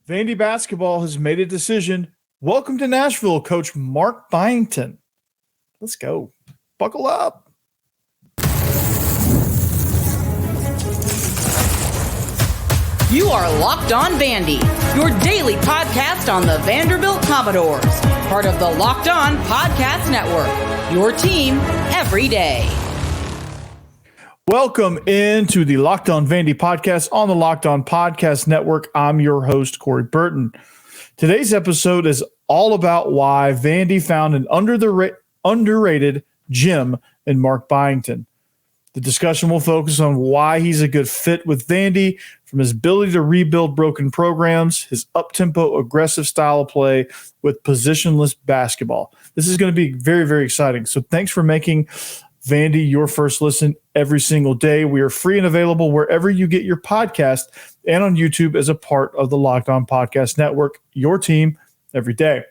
Vandy basketball has made a decision. Welcome to Nashville, Coach Mark Byington. Let's go. Buckle up. You are Locked On Vandy, your daily podcast on the Vanderbilt Commodores, part of the Locked On Podcast Network, your team every day. Welcome into the Locked On Vandy podcast on the Locked On Podcast Network. I'm your host, Corey Burton. Today's episode is all about why Vandy found an underrated gem in Mark Byington. The discussion will focus on why he's a good fit with Vandy, from his ability to rebuild broken programs, his up-tempo aggressive style of play with positionless basketball. This is going to be very, very exciting. So thanks for making Vandy your first listen every single day. We are free and available wherever you get your podcast and on YouTube as a part of the Locked On Podcast Network, your team every day.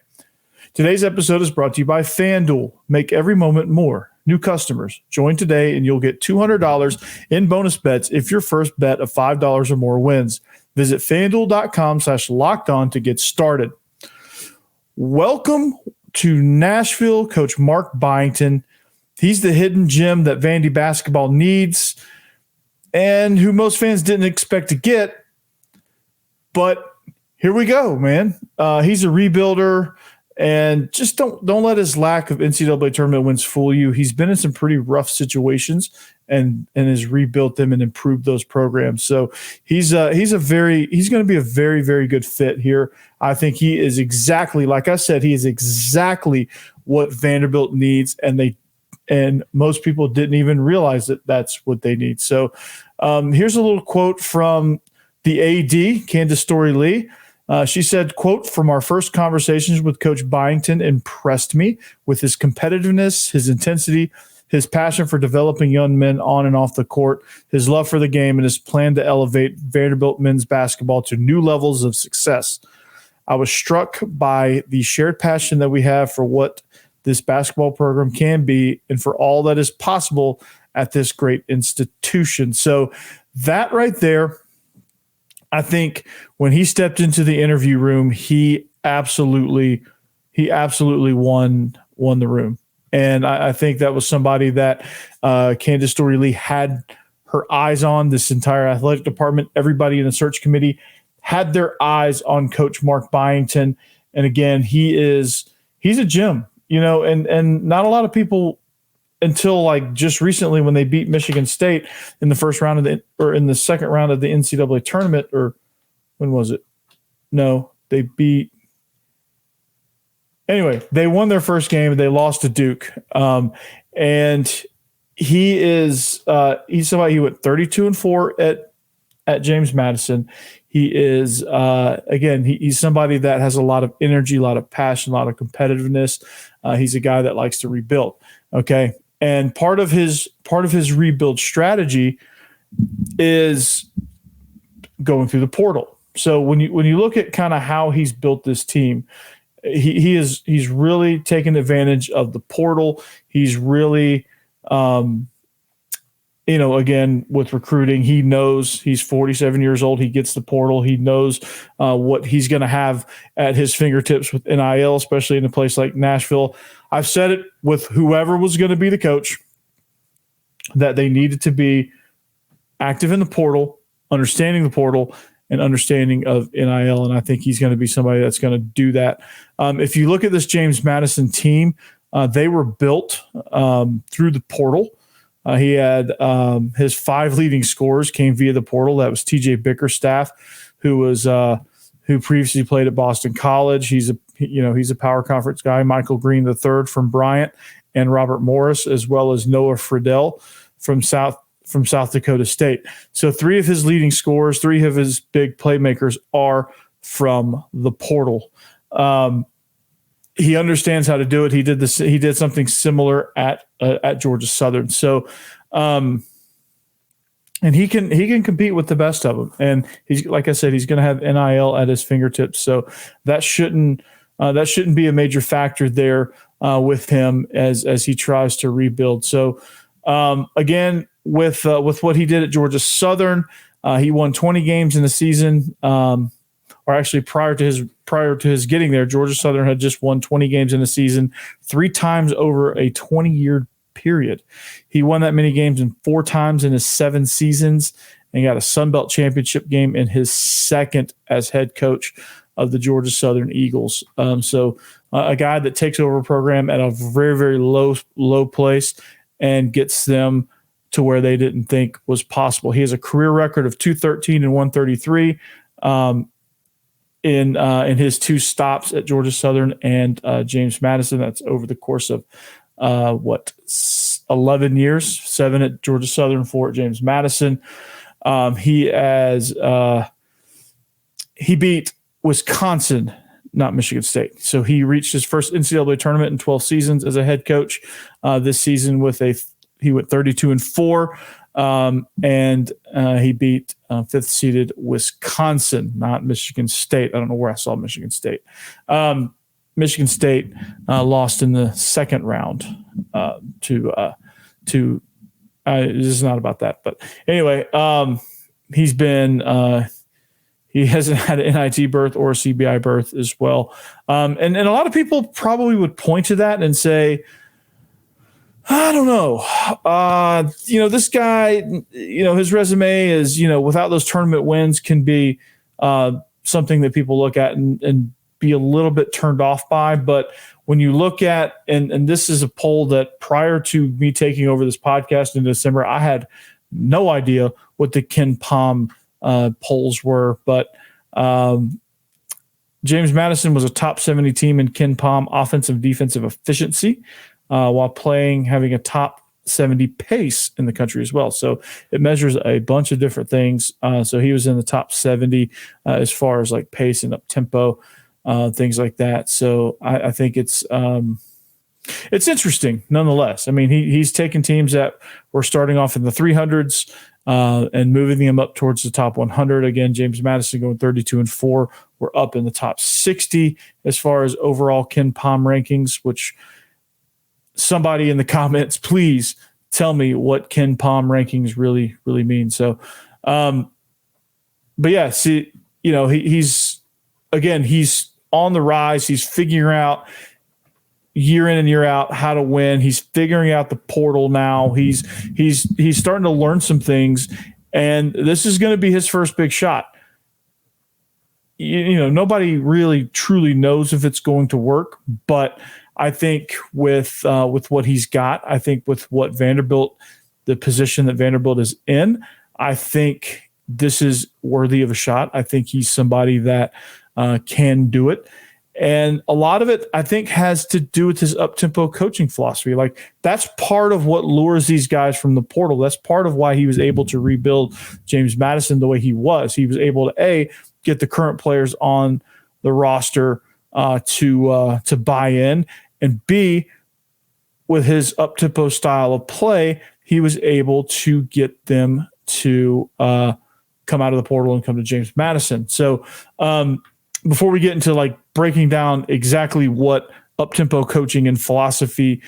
Today's episode is brought to you by FanDuel. Make every moment more. New customers, join today and you'll get $200 in bonus bets if your first bet of $5 or more wins. Visit FanDuel.com/lockedon to get started. Welcome to Nashville, Coach Mark Byington. He's the hidden gem that Vandy basketball needs and who most fans didn't expect to get. But here we go, man. He's a rebuilder, and just don't let his lack of NCAA tournament wins fool you. He's been in some pretty rough situations and has rebuilt them and improved those programs. So he's going to be a very, very good fit here. I think he is exactly, like I said, he is exactly what Vanderbilt needs, and most people didn't even realize that that's what they need. So here's a little quote from the AD, Candace Story-Lee. She said, quote, "From our first conversations with Coach Byington impressed me with his competitiveness, his intensity, his passion for developing young men on and off the court, his love for the game, and his plan to elevate Vanderbilt men's basketball to new levels of success. I was struck by the shared passion that we have for what this basketball program can be and for all that is possible at this great institution." So that right there, I think when he stepped into the interview room, he absolutely won the room. And I think that was somebody that Candace Story-Lee had her eyes on. This entire athletic department, everybody in the search committee had their eyes on Coach Mark Byington. And again, he's a gem. You know, and not a lot of people until like just recently when they beat Michigan State in the first round in the second round of the NCAA tournament, or when was it? No, they won their first game and they lost to Duke. And he's somebody, he went 32-4 at James Madison. He is, he's somebody that has a lot of energy, a lot of passion, a lot of competitiveness. He's a guy that likes to rebuild. Okay. And part of his rebuild strategy is going through the portal. So when you look at kind of how he's built this team, he's really taken advantage of the portal. He's really, again, with recruiting, he knows he's 47 years old. He gets the portal. He knows what he's going to have at his fingertips with NIL, especially in a place like Nashville. I've said it with whoever was going to be the coach, that they needed to be active in the portal, understanding the portal, and understanding of NIL. And I think he's going to be somebody that's going to do that. If you look at this James Madison team, they were built through the portal. He had his 5 leading scorers came via the portal. That was TJ Bickerstaff, who previously played at Boston College. He's a power conference guy. Michael Green III from Bryant, and Robert Morris, as well as Noah Friedel from South Dakota State. So 3 of his leading scorers, 3 of his big playmakers are from the portal. He understands how to do it. He did something similar at Georgia Southern. So, and he can compete with the best of them. And he's, like I said, he's going to have NIL at his fingertips. So that shouldn't be a major factor there with him as he tries to rebuild. So again, with what he did at Georgia Southern, he won 20 games in the season. or actually prior to his getting there, Georgia Southern had just won 20 games in a season, 3 times over a 20-year period. He won that many games 4 times in his 7 seasons and got a Sun Belt championship game in his second as head coach of the Georgia Southern Eagles. So a guy that takes over a program at a very, very low place and gets them to where they didn't think was possible. He has a career record of 213 and 133 in his 2 stops at Georgia Southern and James Madison. That's over the course of 11 years, 7 at Georgia Southern, 4 at James Madison. He beat Wisconsin, not Michigan State. So he reached his first NCAA tournament in 12 seasons as a head coach. This season he went 32-4, and he beat 5th seeded Wisconsin, not Michigan State. I don't know where I saw Michigan State. Michigan State lost in the second round to this is not about that, but anyway, he hasn't had an NIT berth or a CBI berth as well. And a lot of people probably would point to that and say, I don't know. This guy, his resume is, without those tournament wins can be something that people look at and be a little bit turned off by. But when you look at, and this is a poll that prior to me taking over this podcast in December, I had no idea what the Ken Pom polls were. But James Madison was a top 70 team in Ken Pom offensive defensive efficiency, while having a top 70 pace in the country as well. So it measures a bunch of different things. So he was in the top 70 as far as like pace and up tempo, things like that. So I think it's interesting nonetheless. I mean, he's taken teams that were starting off in the 300s and moving them up towards the top 100. Again, James Madison going 32-4. We're up in the top 60 as far as overall Ken Pom rankings, which somebody in the comments, please tell me what Ken Pom rankings really, really mean. So, but yeah, see, he's on the rise. He's figuring out year in and year out how to win. He's figuring out the portal now. He's starting to learn some things, and this is going to be his first big shot. Nobody really truly knows if it's going to work, but I think with what he's got, I think with what Vanderbilt, the position that Vanderbilt is in, I think this is worthy of a shot. I think he's somebody that can do it. And a lot of it, I think, has to do with his up-tempo coaching philosophy. Like, that's part of what lures these guys from the portal. That's part of why he was able to rebuild James Madison the way he was. He was able to, A, get the current players on the roster to buy in, and B, with his up-tempo style of play, he was able to get them to come out of the portal and come to James Madison. So before we get into like breaking down exactly what up-tempo coaching and philosophy,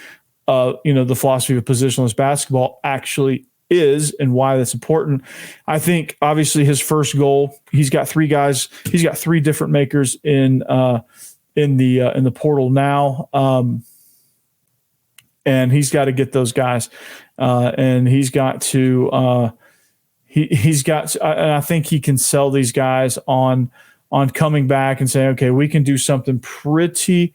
the philosophy of positionless basketball actually is and why that's important, I think obviously his first goal, he's got 3 guys, he's got 3 different makers in the portal now, and he's got to get those guys, and he's got to and I think he can sell these guys on coming back and saying, okay, we can do something pretty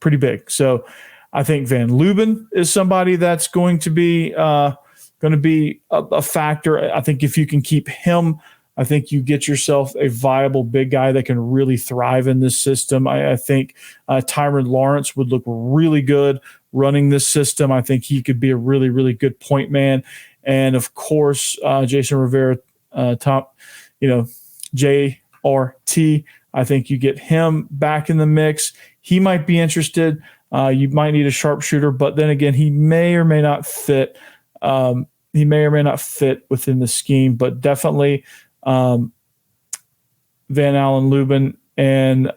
big. So I think Van Leuben is somebody that's going to be a factor. I think if you can keep him, I think you get yourself a viable big guy that can really thrive in this system. I think Tyron Lawrence would look really good running this system. I think he could be a really, really good point man. And of course, Jason Rivera, JRT, I think you get him back in the mix. He might be interested. You might need a sharpshooter, but then again, he may or may not fit. He may or may not fit within the scheme, but definitely Van Allen Leuben and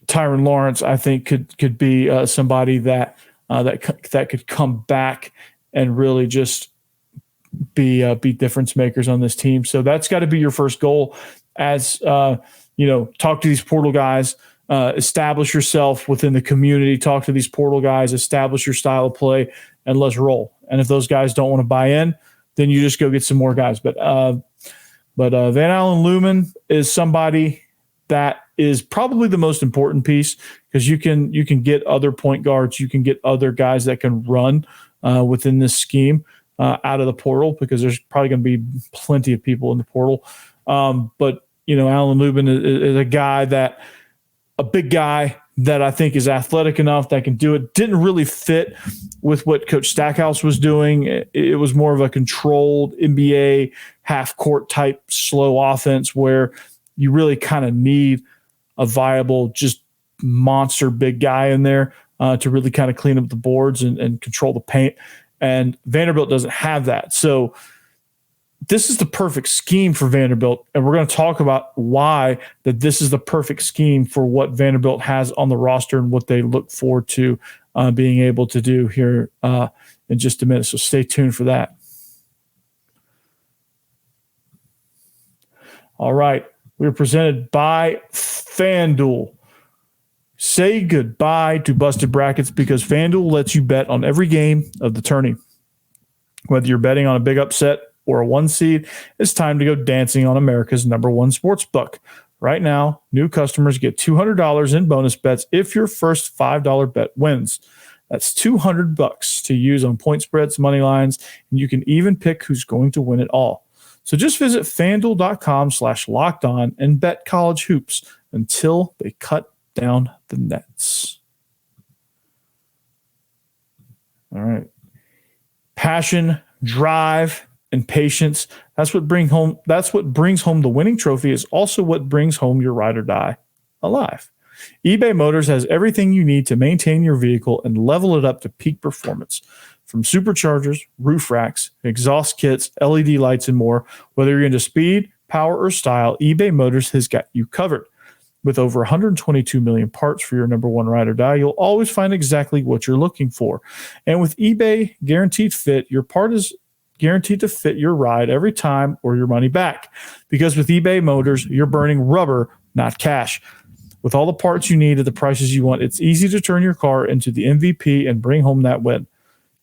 Tyron Lawrence, I think could be somebody that could come back and really just be difference makers on this team. So that's got to be your first goal as, talk to these portal guys, establish yourself within the community, talk to these portal guys, establish your style of play, and let's roll. And if those guys don't want to buy in, then you just go get some more guys. But Van Allen Lumen is somebody that is probably the most important piece, because you can get other point guards, you can get other guys that can run within this scheme out of the portal, because there's probably going to be plenty of people in the portal. But Allen Lumen is a big guy that I think is athletic enough that can do it. Didn't really fit with what Coach Stackhouse was doing. It was more of a controlled NBA half-court type slow offense where you really kind of need a viable, just monster big guy in there to really kind of clean up the boards and control the paint. And Vanderbilt doesn't have that. So this is the perfect scheme for Vanderbilt, and we're going to talk about why that this is the perfect scheme for what Vanderbilt has on the roster and what they look forward to being able to do here in just a minute. So stay tuned for that. All right. We're presented by FanDuel. Say goodbye to busted brackets, because FanDuel lets you bet on every game of the tourney. Whether you're betting on a big upset or a 1 seed, it's time to go dancing on America's #1 sports book. Right now, new customers get $200 in bonus bets if your first $5 bet wins. That's $200 to use on point spreads, money lines, and you can even pick who's going to win it all. So just visit FanDuel.com/lockedon and bet college hoops until they cut down the nets. All right. Passion, drive, and patience. That's what brings home the winning trophy, is also what brings home your ride or die alive. eBay Motors has everything you need to maintain your vehicle and level it up to peak performance. From superchargers, roof racks, exhaust kits, LED lights, and more, whether you're into speed, power, or style, eBay Motors has got you covered. With over 122 million parts for your #1 ride or die, you'll always find exactly what you're looking for. And with eBay Guaranteed Fit, your part is guaranteed to fit your ride every time or your money back. Because with eBay Motors, you're burning rubber, not cash. With all the parts you need at the prices you want, it's easy to turn your car into the MVP and bring home that win.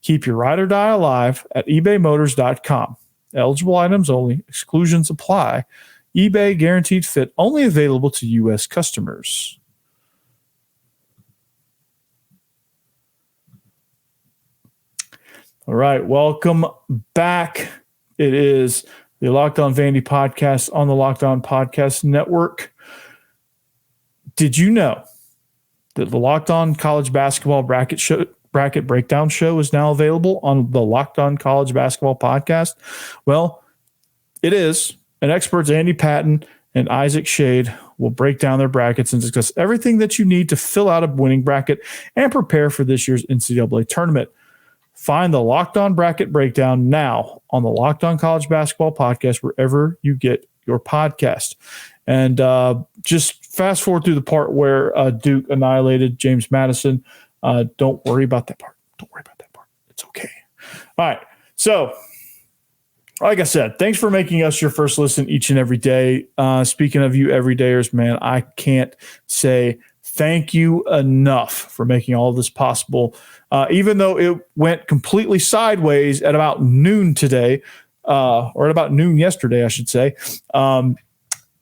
Keep your ride or die alive at ebaymotors.com. Eligible items only. Exclusions apply. eBay Guaranteed Fit only available to U.S. customers. All right, welcome back. It is the Locked On Vandy podcast on the Locked On Podcast Network. Did you know that the Locked On College Basketball Bracket Breakdown Show is now available on the Locked On College Basketball Podcast? Well, it is. And experts Andy Patton and Isaac Shade will break down their brackets and discuss everything that you need to fill out a winning bracket and prepare for this year's NCAA tournament. Find the Locked On Bracket Breakdown now on the Locked On College Basketball Podcast, wherever you get your podcast. And just fast forward through the part where Duke annihilated James Madison. Don't worry about that part. Don't worry about that part. It's okay. All right. So, like I said, thanks for making us your first listen each and every day. Speaking of you everydayers, man, I can't say thank you enough for making all of this possible. Even though it went completely sideways at about noon today, or at about noon yesterday, I should say.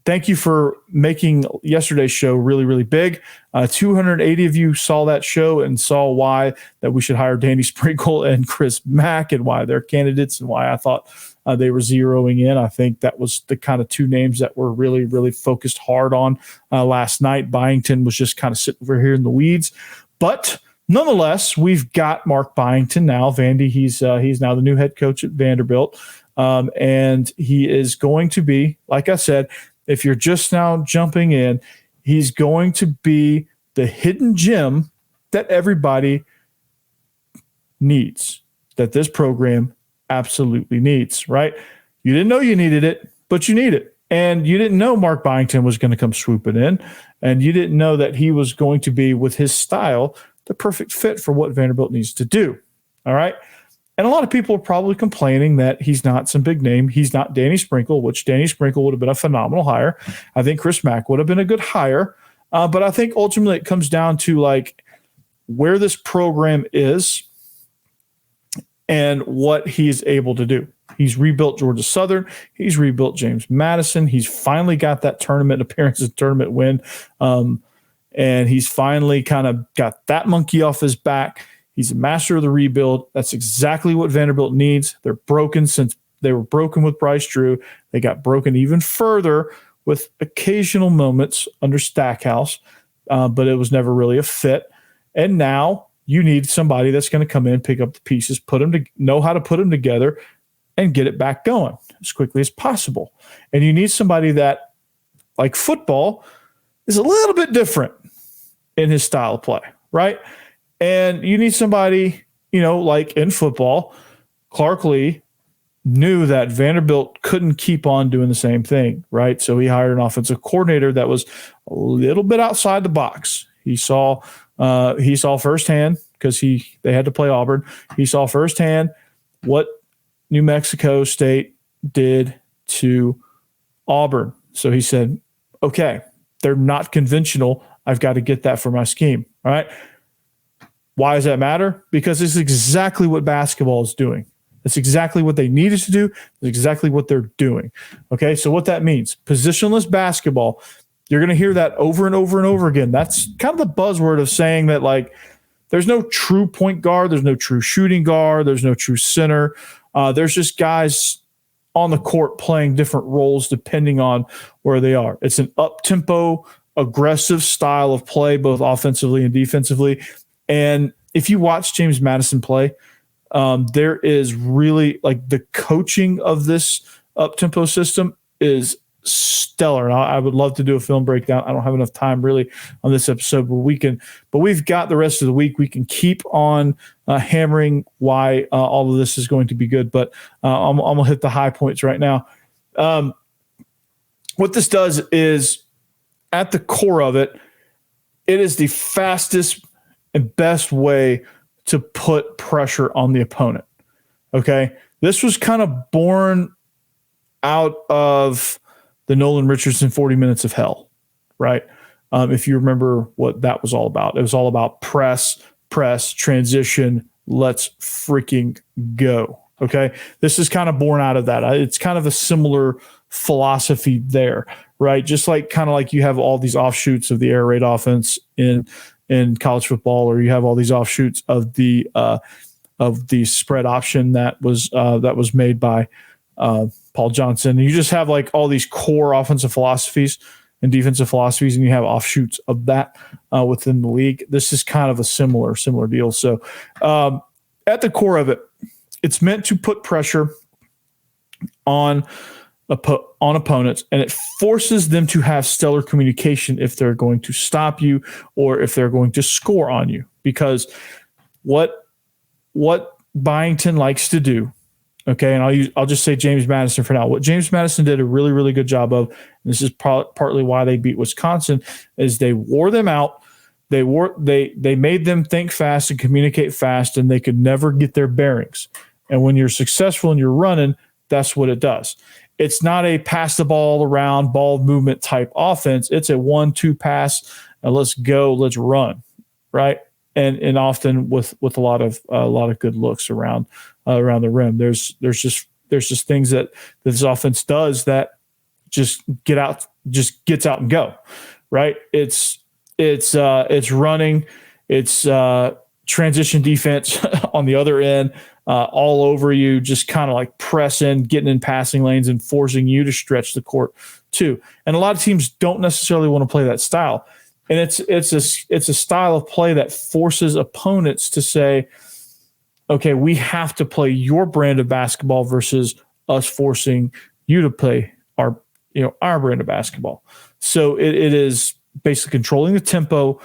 Thank you for making yesterday's show really, really big. 280 of you saw that show and saw why that we should hire Danny Sprinkle and Chris Mack, and why they're candidates, and why I thought they were zeroing in. I think that was the kind of two names that were really, really focused hard on last night. Byington was just kind of sitting over here in the weeds. But nonetheless, we've got Mark Byington now. Vandy, he's now the new head coach at Vanderbilt. And he is going to be, like I said, if you're just now jumping in, he's going to be the hidden gem that everybody needs, that this program absolutely needs, right? You didn't know you needed it, but you need it. And you didn't know Mark Byington was going to come swooping in, and you didn't know that he was going to be, with his style, the perfect fit for what Vanderbilt needs to do. All right. And a lot of people are probably complaining that he's not some big name. He's not Danny Sprinkle, which Danny Sprinkle would have been a phenomenal hire. I think Chris Mack would have been a good hire. But I think ultimately it comes down to like where this program is and what he's able to do. He's rebuilt Georgia Southern. He's rebuilt James Madison. He's finally got that tournament appearance, tournament win. And he's finally kind of got that monkey off his back. He's a master of the rebuild. That's exactly what Vanderbilt needs. They're broken since they were broken with Bryce Drew. They got broken even further with occasional moments under Stackhouse, but it was never really a fit. And now you need somebody that's going to come in, pick up the pieces, know how to put them together, and get it back going as quickly as possible. And you need somebody that, like football, is a little bit different in his style of play, right? And you need somebody, like in football, Clark Lee knew that Vanderbilt couldn't keep on doing the same thing, right? So he hired an offensive coordinator that was a little bit outside the box. He saw firsthand, because they had to play Auburn. He saw firsthand what New Mexico State did to Auburn. So he said, okay, they're not conventional. I've got to get that for my scheme. All right. Why does that matter? Because it's exactly what basketball is doing. It's exactly what they needed to do. It's exactly what they're doing. Okay. So what that means, positionless basketball, you're going to hear that over and over and over again. That's kind of the buzzword of saying that, like, there's no true point guard. There's no true shooting guard. There's no true center. There's just guys on the court playing different roles depending on where they are. It's an up-tempo, aggressive style of play, both offensively and defensively. And if you watch James Madison play, there is really, like, the coaching of this up-tempo system is stellar. And I would love to do a film breakdown. I don't have enough time really on this episode, but we've got the rest of the week. We can keep on hammering why all of this is going to be good. But I'm going to hit the high points right now. What this does is, at the core of it, it is the fastest and best way to put pressure on the opponent. Okay. This was kind of born out of the Nolan Richardson 40 minutes of hell, right? If you remember what that was all about, it was all about press, transition, let's freaking go. Okay. This is kind of born out of that. It's kind of a similar philosophy there, right? Just like you have all these offshoots of the air raid offense in college football, or you have all these offshoots of the spread option that was made by Paul Johnson. And you just have like all these core offensive philosophies and defensive philosophies, and you have offshoots of that within the league. This is kind of a similar deal. So at the core of it, it's meant to put pressure on opponents, and it forces them to have stellar communication if they're going to stop you or if they're going to score on you. Because what Byington likes to do, okay, and I'll just say James Madison for now. What James Madison did a really, really good job of, and this is partly why they beat Wisconsin, is they wore them out. They made them think fast and communicate fast, and they could never get their bearings. And when you're successful and you're running, that's what it does. It's not a pass the ball around, ball movement type offense. It's a 1-2 pass. Let's go, let's run, right? And often with a lot of good looks around the rim. There's just things that this offense does that just gets out and go, right? It's running, it's transition defense on the other end, all over you, just kind of like pressing, getting in passing lanes and forcing you to stretch the court too. And a lot of teams don't necessarily want to play that style. And it's a style of play that forces opponents to say, okay, we have to play your brand of basketball versus us forcing you to play our brand of basketball. So it is basically controlling the tempo,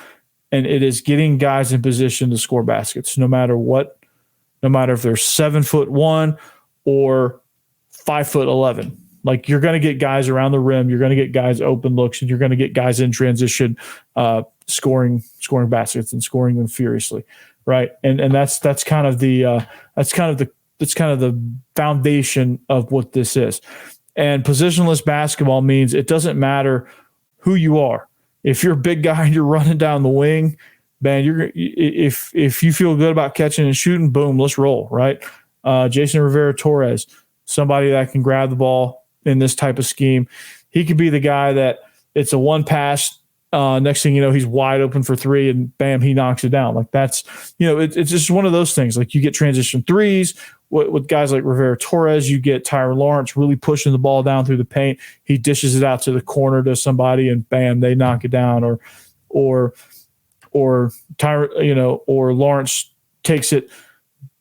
and it is getting guys in position to score baskets, no matter if they're 7'1" or 5'11". Like, you're going to get guys around the rim, you're going to get guys open looks, and you're going to get guys in transition, scoring baskets and scoring them furiously, right? And that's kind of the kind of the foundation of what this is. And positionless basketball means it doesn't matter who you are. If you're a big guy and you're running down the wing, man, if you feel good about catching and shooting, boom, let's roll, right? Jason Rivera-Torres, somebody that can grab the ball in this type of scheme. He could be the guy that it's a one pass. Next thing you know, he's wide open for three, and bam, he knocks it down. Like that's, it's just one of those things. Like you get transition threes with guys like Rivera-Torres. You get Tyler Lawrence really pushing the ball down through the paint. He dishes it out to the corner to somebody, and bam, they knock it down. Or Lawrence takes it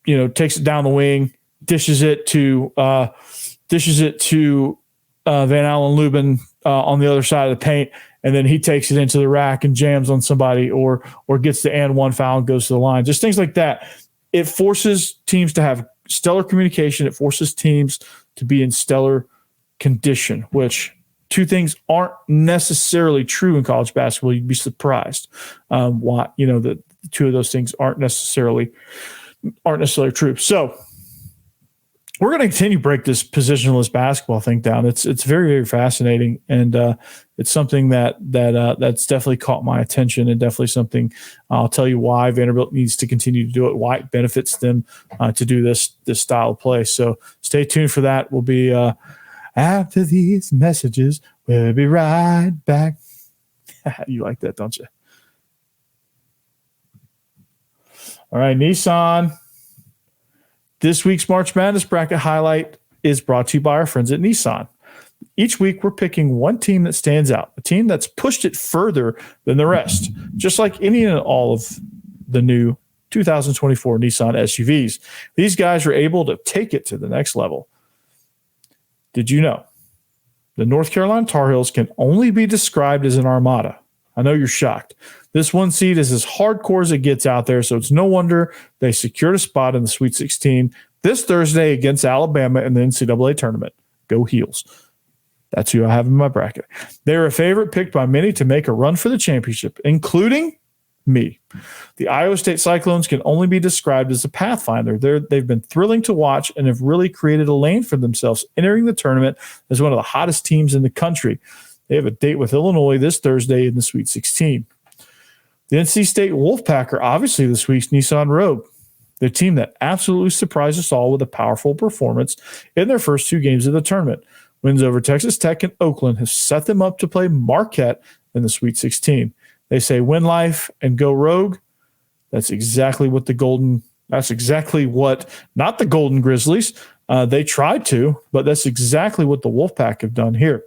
down the wing, dishes it to Van Allen Lubin on the other side of the paint. And then he takes it into the rack and jams on somebody or gets the and one foul and goes to the line. Just things like that. It forces teams to have stellar communication. It forces teams to be in stellar condition, which two things aren't necessarily true in college basketball. You'd be surprised why, the two of those things aren't necessarily true. So we're going to continue to break this positionless basketball thing down. It's very, very fascinating, and it's something that's definitely caught my attention, and definitely something I'll tell you why Vanderbilt needs to continue to do it, why it benefits them to do this style of play. So stay tuned for that. We'll be after these messages. We'll be right back. You like that, don't you? All right, Nissan. This week's March Madness bracket highlight is brought to you by our friends at Nissan. Each week, we're picking one team that stands out, a team that's pushed it further than the rest, just like any and all of the new 2024 Nissan SUVs. These guys are able to take it to the next level. Did you know the North Carolina Tar Heels can only be described as an Armada? I know you're shocked. This one seed is as hardcore as it gets out there, so it's no wonder they secured a spot in the Sweet 16 this Thursday against Alabama in the NCAA tournament. Go Heels. That's who I have in my bracket. They're a favorite picked by many to make a run for the championship, including me. The Iowa State Cyclones can only be described as a Pathfinder. They've been thrilling to watch and have really created a lane for themselves, entering the tournament as one of the hottest teams in the country. They have a date with Illinois this Thursday in the Sweet 16. The NC State Wolfpack are obviously this week's Nissan Rogue, the team that absolutely surprised us all with a powerful performance in their first two games of the tournament. Wins over Texas Tech and Oakland have set them up to play Marquette in the Sweet 16. They say win life and go Rogue. That's exactly what not the Golden Grizzlies. They tried to, but that's exactly what the Wolfpack have done here.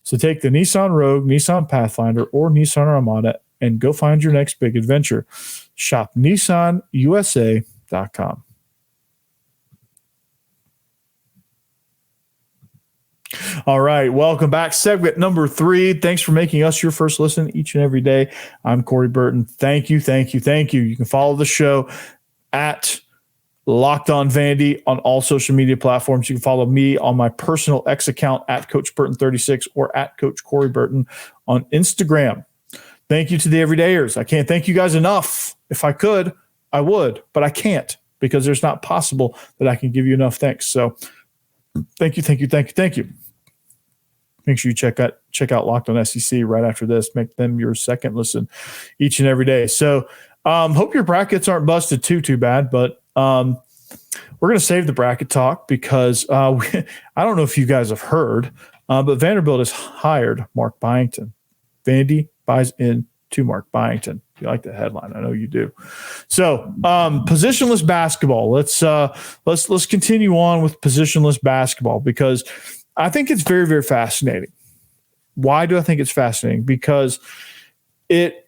So take the Nissan Rogue, Nissan Pathfinder, or Nissan Armada and go find your next big adventure. Shop NissanUSA.com. All right, welcome back. Segment number 3. Thanks for making us your first listen each and every day. I'm Corey Burton. Thank you. You can follow the show at Locked On Vandy on all social media platforms. You can follow me on my personal X account at Coach Burton 36 or at Coach Corey Burton on Instagram. Thank you to the everydayers. I can't thank you guys enough. If I could, I would, but I can't because there's not possible that I can give you enough thanks. So thank you. Make sure you check out Locked On SEC right after this. Make them your second listen each and every day. So hope your brackets aren't busted too bad, but we're going to save the bracket talk because I don't know if you guys have heard, but Vanderbilt has hired Mark Byington. Vandy buys into Mark Byington. You like that headline? I know you do. So positionless basketball. Let's continue on with positionless basketball because I think it's very, very fascinating. Why do I think it's fascinating? Because it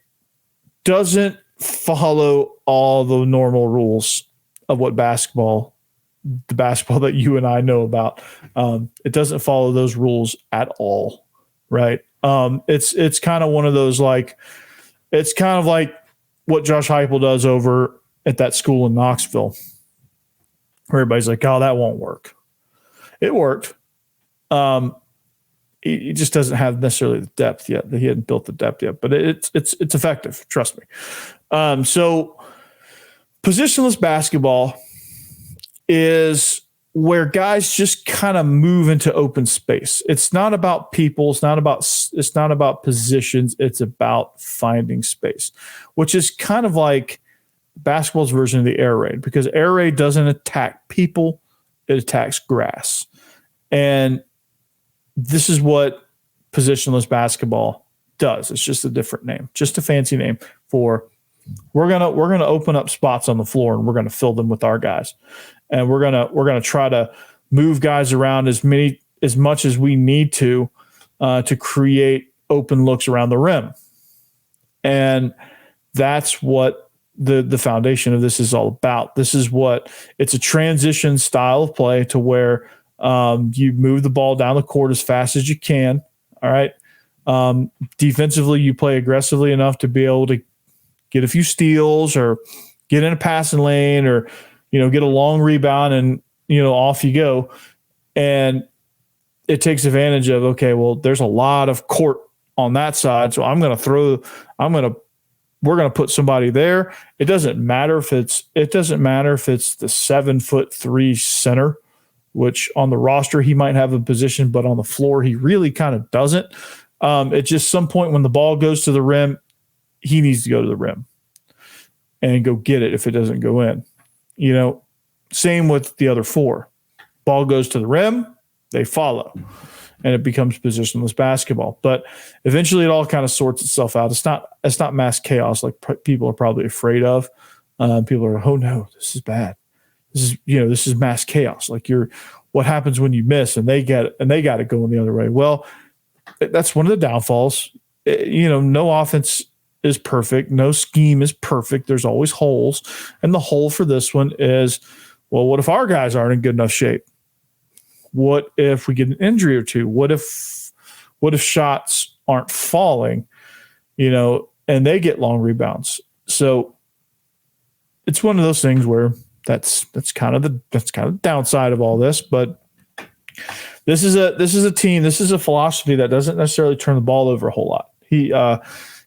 doesn't follow all the normal rules of what the basketball that you and I know about. It doesn't follow those rules at all, right? It's kind of one of those it's kind of like what Josh Heupel does over at that school in Knoxville, where everybody's like, "Oh, that won't work." It worked. He just doesn't have necessarily the depth yet. He hadn't built the depth yet, but it's effective. Trust me. So positionless basketball is where guys just kind of move into open space. It's not about people. It's not about positions. It's about finding space, which is kind of like basketball's version of the air raid, because air raid doesn't attack people. It attacks grass. And this is what positionless basketball does. It's just a different name, just a fancy name for we're gonna open up spots on the floor and we're gonna fill them with our guys. And we're gonna try to move guys around as much as we need to create open looks around the rim. And that's what the foundation of this is all about. It's a transition style of play to where you move the ball down the court as fast as you can. All right. Defensively, you play aggressively enough to be able to get a few steals or get in a passing lane or get a long rebound and, off you go. And it takes advantage of, okay, well, there's a lot of court on that side. So we're going to put somebody there. It doesn't matter if it's the 7'3" center, which on the roster, he might have a position, but on the floor, he really kind of doesn't. It's just some point when the ball goes to the rim, he needs to go to the rim and go get it if it doesn't go in. Same with the other four. Ball goes to the rim, they follow, and it becomes positionless basketball. But eventually, it all kind of sorts itself out. It's not mass chaos like people are probably afraid of. People are, oh no, this is bad. This is mass chaos. Like what happens when you miss and they got it going the other way. Well, that's one of the downfalls. No offense is perfect. No scheme is perfect. There's always holes. And the hole for this one is, well, what if our guys aren't in good enough shape? What if we get an injury or two? What if shots aren't falling, and they get long rebounds? So it's one of those things where that's kind of the downside of all this. But this is a team. This is a philosophy that doesn't necessarily turn the ball over a whole lot.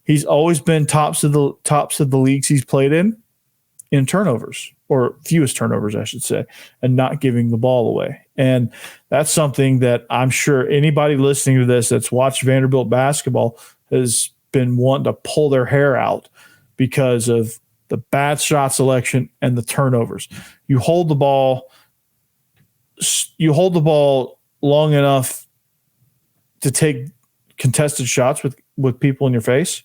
He's always been tops of the leagues he's played in turnovers, or fewest turnovers, I should say, and not giving the ball away. And that's something that I'm sure anybody listening to this that's watched Vanderbilt basketball has been wanting to pull their hair out because of the bad shot selection and the turnovers. You hold the ball long enough to take contested shots with people in your face,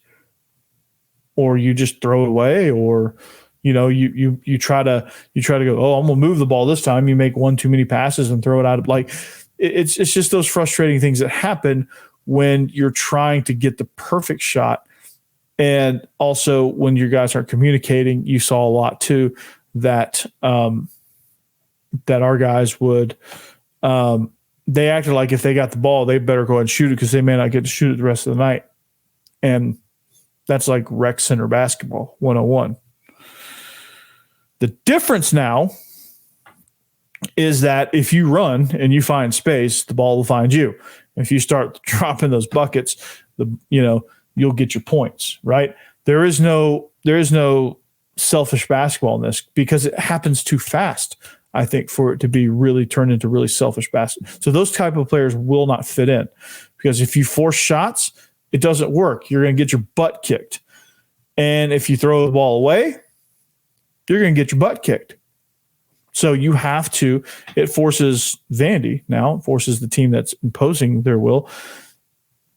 or you just throw it away, or you try to go, oh, I'm gonna move the ball this time. You make one too many passes and throw it out. Like it's just those frustrating things that happen when you're trying to get the perfect shot. And also when your guys aren't communicating, you saw a lot too that our guys would they acted like if they got the ball, they better go ahead and shoot it because they may not get to shoot it the rest of the night. And that's like rec center basketball 101. The difference now is that if you run and you find space, the ball will find you. If you start dropping those buckets, you'll get your points, right? There is no selfish basketball in this because it happens too fast, I think, for it to be really turned into really selfish basketball. So those type of players will not fit in because if you force shots, it doesn't work. You're going to get your butt kicked. And if you throw the ball away, you're going to get your butt kicked. So you have to, it forces Vandy now, forces the team that's imposing their will.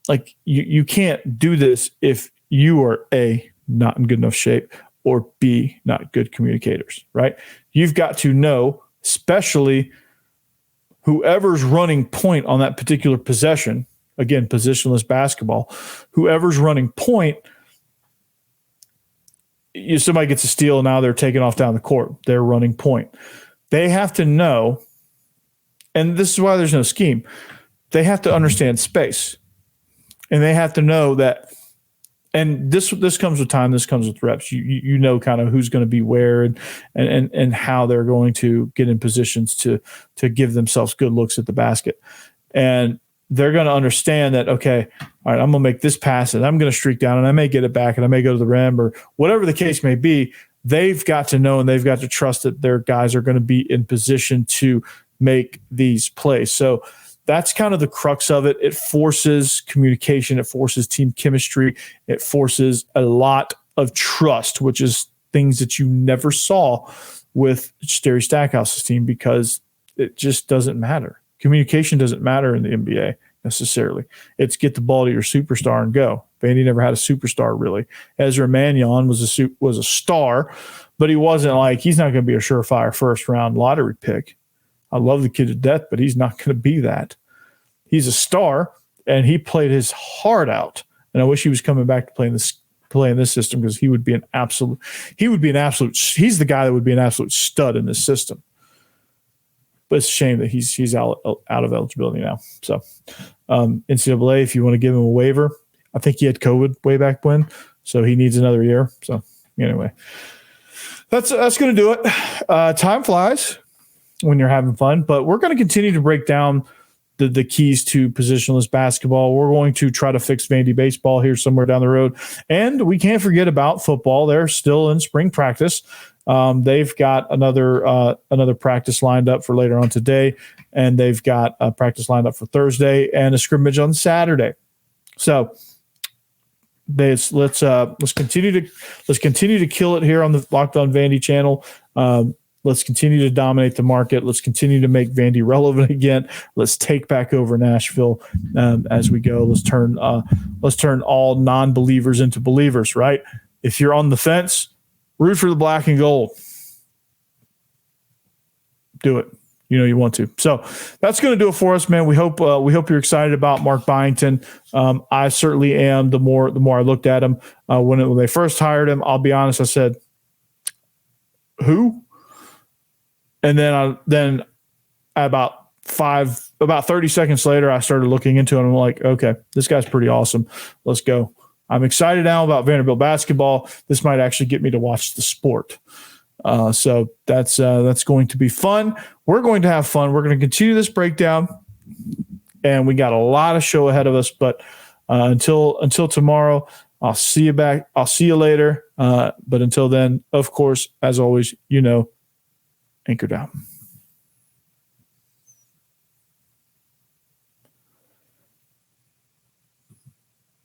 Like you can't do this if you are A, not in good enough shape, or B, not good communicators, right? You've got to know, especially whoever's running point on that particular possession, again, positionless basketball, whoever's running point, somebody gets a steal, now they're taking off down the court. They're running point. They have to know, and this is why there's no scheme, they have to understand space. And they have to know that, and this comes with time, this comes with reps. You know kind of who's going to be where and how they're going to get in positions to give themselves good looks at the basket. And they're going to understand that, okay, all right, I'm going to make this pass and I'm going to streak down and I may get it back and I may go to the rim or whatever the case may be. they've got to know and they've got to trust that their guys are going to be in position to make these plays. So that's kind of the crux of it. It forces communication. It forces team chemistry. It forces a lot of trust, which is things that you never saw with Jerry Stackhouse's team, because it just doesn't matter. Communication doesn't matter in the NBA necessarily. It's get the ball to your superstar and go. Vandy never had a superstar really. Ezra Mannion was a star, but he wasn't like, he's not going to be a surefire first round lottery pick. I love the kid to death, but he's not going to be that. He's a star, and he played his heart out. And I wish he was coming back to play in this system, because he's the guy that would be an absolute stud in this system. But it's a shame that he's out of eligibility now. So NCAA, if you want to give him a waiver, I think he had COVID way back when, so he needs another year. So anyway, that's going to do it. Time flies when you're having fun, but we're going to continue to break down the keys to positionless basketball. We're going to try to fix Vandy baseball here somewhere down the road. And we can't forget about football. They're still in spring practice. They've got another practice lined up for later on today, and they've got a practice lined up for Thursday and a scrimmage on Saturday. So let's continue to kill it here on the Locked On Vandy channel. Let's continue to dominate the market. Let's continue to make Vandy relevant again. Let's take back over Nashville as we go. Let's turn all non-believers into believers, right? If you're on the fence, root for the black and gold. Do it. You know you want to. So that's going to do it for us, man. We hope you're excited about Mark Byington. I certainly am. The more I looked at him when they first hired him, I'll be honest, I said, who? And then about 30 seconds later, I started looking into it. And I'm like, okay, this guy's pretty awesome. Let's go. I'm excited now about Vanderbilt basketball. This might actually get me to watch the sport. So that's going to be fun. We're going to have fun. We're going to continue this breakdown, and we got a lot of show ahead of us. But until tomorrow, I'll see you back. I'll see you later. But until then, of course, as always, anchor down.